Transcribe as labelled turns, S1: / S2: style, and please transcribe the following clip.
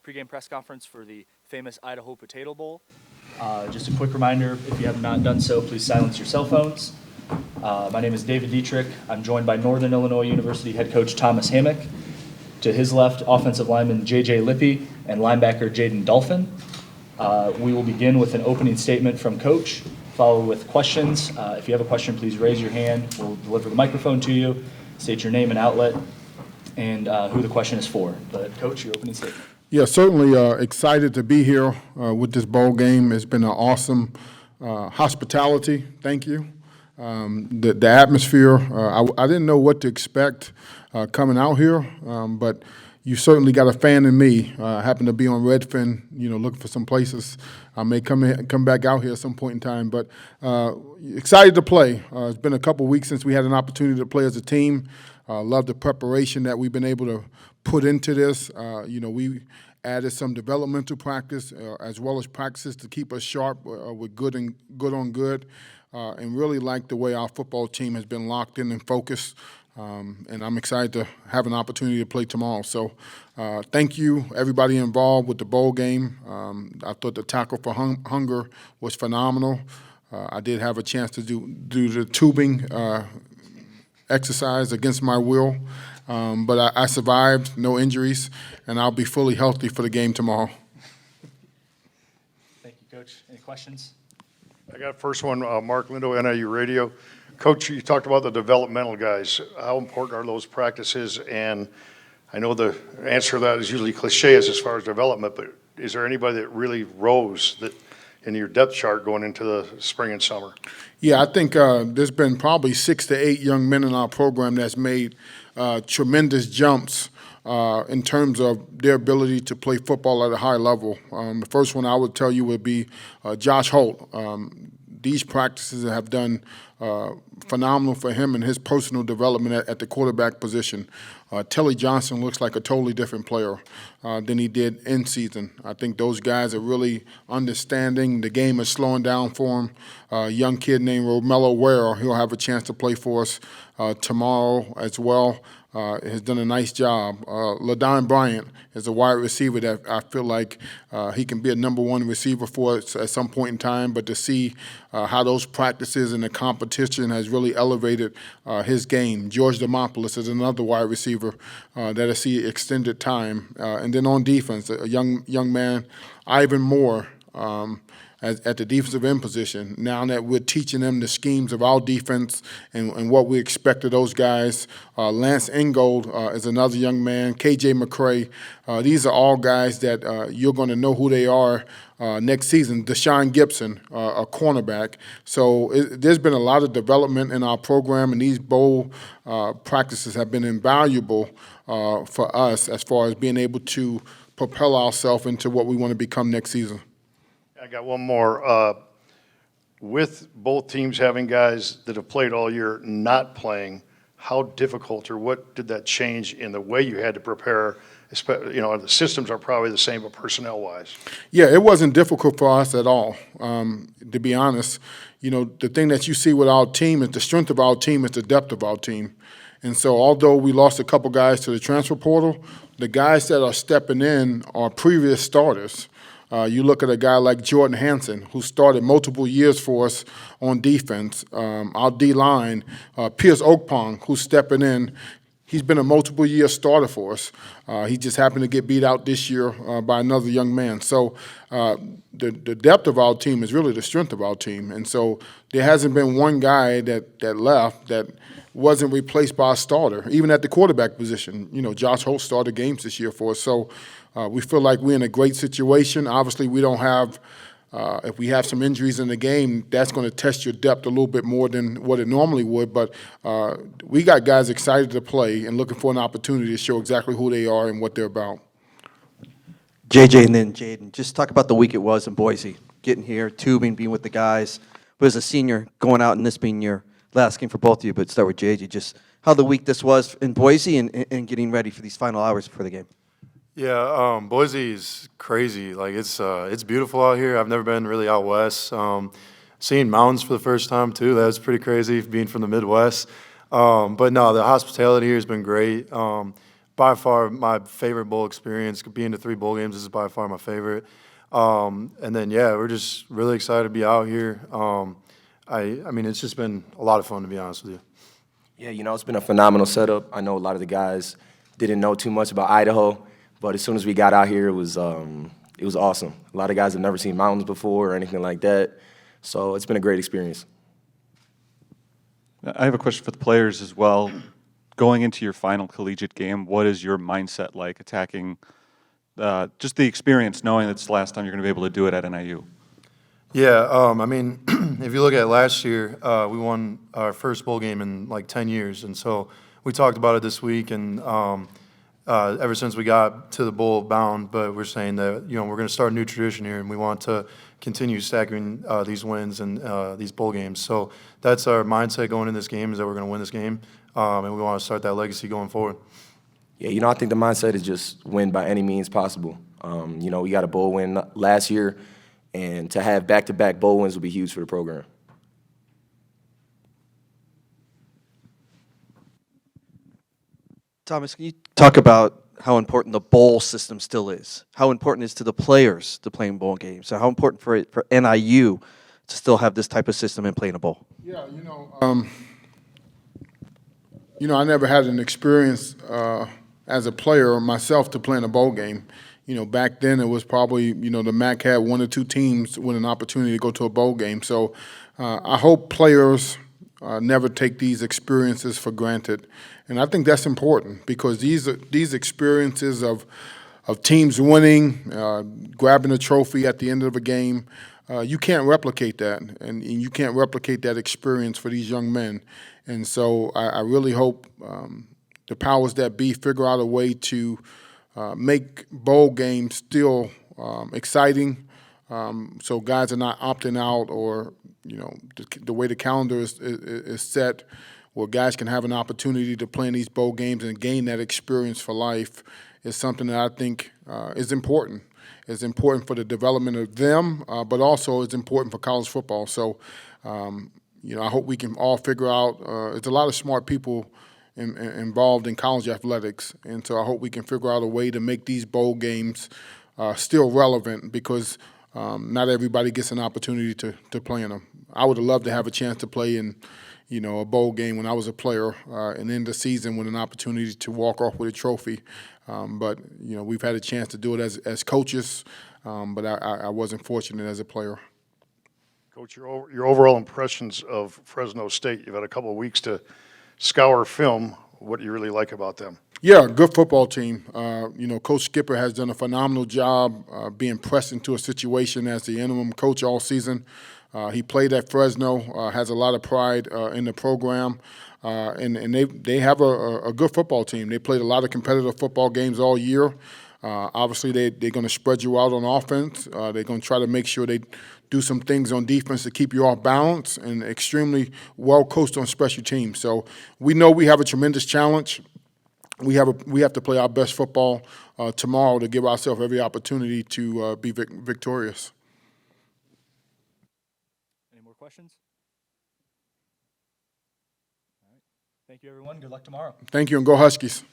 S1: pregame press conference for the Famous Idaho Potato Bowl.
S2: Just a quick reminder, if you have not done so, please silence your cell phones. My name is David Dietrich. I'm joined by Northern Illinois University head coach Thomas Hammock. To his left, offensive lineman J.J. Lippe and linebacker Jaden Dolphin. We will begin with an opening statement from Coach, followed with questions. If you have a question, please raise your hand. We'll deliver the microphone to you, state your name and outlet, and who the question is for. But Coach, your opening statement.
S3: Yeah, certainly excited to be here with this bowl game. It's been an awesome hospitality. Thank you. The atmosphere, I didn't know what to expect coming out here, but you certainly got a fan in me. I happen to be on Redfin, looking for some places. I may come back out here at some point in time, but excited to play. It's been a couple weeks since we had an opportunity to play as a team. Love the preparation that we've been able to put into this. We added some developmental practice as well as practices to keep us sharp with good on good, and really like the way our football team has been locked in and focused. And I'm excited to have an opportunity to play tomorrow. So thank you, everybody involved with the bowl game. I thought the tackle for hunger was phenomenal. I did have a chance to do the tubing exercise against my will, but I survived, no injuries, and I'll be fully healthy for the game tomorrow.
S2: Thank you, Coach. Any questions?
S4: I got first one, Mark Lindo, NIU Radio. Coach, you talked about the developmental guys. How important are those practices? And I know the answer to that is usually cliche as far as development, but is there anybody that really rose that in your depth chart going into the spring and summer?
S3: Yeah, I think there's been probably 6 to 8 young men in our program that's made tremendous jumps in terms of their ability to play football at a high level. The first one I would tell you would be Josh Holt. These practices have done phenomenal for him and his personal development at the quarterback position. Telly Johnson looks like a totally different player than he did in season. I think those guys are really understanding. The game is slowing down for him. A young kid named Romello Ware, he'll have a chance to play for us tomorrow as well. Has done a nice job. LaDon Bryant is a wide receiver that I feel like he can be a number one receiver for us at some point in time, but to see how those practices and the competition has really elevated his game. George Demopoulos is another wide receiver that I see extended time. And then on defense, a young man, Ivan Moore, at the defensive end position. Now that we're teaching them the schemes of our defense and what we expect of those guys. Lance Ingold is another young man. KJ McCray. These are all guys that you're going to know who they are next season. Deshaun Gibson, a cornerback. So there's been a lot of development in our program, and these bowl practices have been invaluable for us as far as being able to propel ourselves into what we want to become next season.
S4: I got one more. With both teams having guys that have played all year not playing, how difficult or what did that change in the way you had to prepare? The systems are probably the same, but personnel-wise.
S3: Yeah, it wasn't difficult for us at all, to be honest. The thing that you see with our team is the strength of our team is the depth of our team. And so although we lost a couple guys to the transfer portal, the guys that are stepping in are previous starters. You look at a guy like Jordan Hansen, who started multiple years for us on defense. Our D-line, Pierce Oakpong, who's stepping in. He's been a multiple-year starter for us. He just happened to get beat out this year by another young man. So the depth of our team is really the strength of our team. And so there hasn't been one guy that left that wasn't replaced by a starter, even at the quarterback position. Josh Holt started games this year for us. So we feel like we're in a great situation. Obviously, we don't have if we have some injuries in the game, that's going to test your depth a little bit more than what it normally would. But we got guys excited to play and looking for an opportunity to show exactly who they are and what they're about.
S5: JJ and then Jaden, just talk about the week it was in Boise, getting here, tubing, being with the guys. But as a senior, going out and this being your last game for both of you, but start with JJ, just how the week this was in Boise and getting ready for these final hours before the game.
S6: Yeah, Boise is crazy. Like it's beautiful out here. I've never been really out west. Seeing mountains for the first time too. That was pretty crazy being from the Midwest. But no, the hospitality here has been great. by far my favorite bowl experience. Being to 3 bowl games is by far my favorite. And then, yeah, we're just really excited to be out here. I mean, it's just been a lot of fun, to be honest with you.
S7: Yeah, you know, it's been a phenomenal setup. I know a lot of the guys didn't know too much about Idaho, but as soon as we got out here, it was awesome. A lot of guys have never seen mountains before or anything like that, so it's been a great experience.
S8: I have a question for the players as well. Going into your final collegiate game, what is your mindset like attacking just the experience, knowing that it's the last time you're going to be able to do it at NIU?
S6: Yeah, I mean, if you look at last year, we won our first bowl game in like 10 years, and so we talked about it this week, and ever since we got to the bowl bound, but we're saying that, you know, we're going to start a new tradition here, and we want to continue stacking these wins and these bowl games. So that's our mindset going in this game, is that we're going to win this game, and we want to start that legacy going forward.
S7: Yeah, you know, I think the mindset is just win by any means possible. You know, we got a bowl win last year, and to have back-to-back bowl wins will be huge for the program.
S5: Thomas, can you talk about how important the bowl system still is? How important it is to the players to play in bowl games? So how important for NIU to still have this type of system and play in a bowl?
S3: Yeah, I never had an experience as a player myself to play in a bowl game. You know, back then it was probably, the MAC had 1 or 2 teams with an opportunity to go to a bowl game. So I hope players never take these experiences for granted. And I think that's important, because these experiences of teams winning, grabbing a trophy at the end of a game, you can't replicate that, and you can't replicate that experience for these young men. And so I really hope the powers that be figure out a way to make bowl games still exciting, so guys are not opting out, or the way the calendar is set, where guys can have an opportunity to play in these bowl games and gain that experience for life, is something that I think is important. It's important for the development of them, but also it's important for college football. So, I hope we can all figure out. There's a lot of smart people involved in college athletics, and so I hope we can figure out a way to make these bowl games still relevant, because not everybody gets an opportunity to play in them. I would have loved to have a chance to play in, a bowl game when I was a player, and end the season with an opportunity to walk off with a trophy. But we've had a chance to do it as coaches, but I wasn't fortunate as a player.
S4: Coach, your overall impressions of Fresno State. You've had a couple of weeks to scour film. What do you really like about them?
S3: Yeah, good football team. Coach Skipper has done a phenomenal job being pressed into a situation as the interim coach all season. He played at Fresno, has a lot of pride in the program, and they have a good football team. They played a lot of competitive football games all year. Obviously, they're going to spread you out on offense. They're going to try to make sure they do some things on defense to keep you off balance, and extremely well coached on special teams. So we know we have a tremendous challenge. We have to play our best football tomorrow to give ourselves every opportunity to be victorious.
S1: Any more questions? All right. Thank you, everyone. Good luck tomorrow.
S3: Thank you, and go Huskies.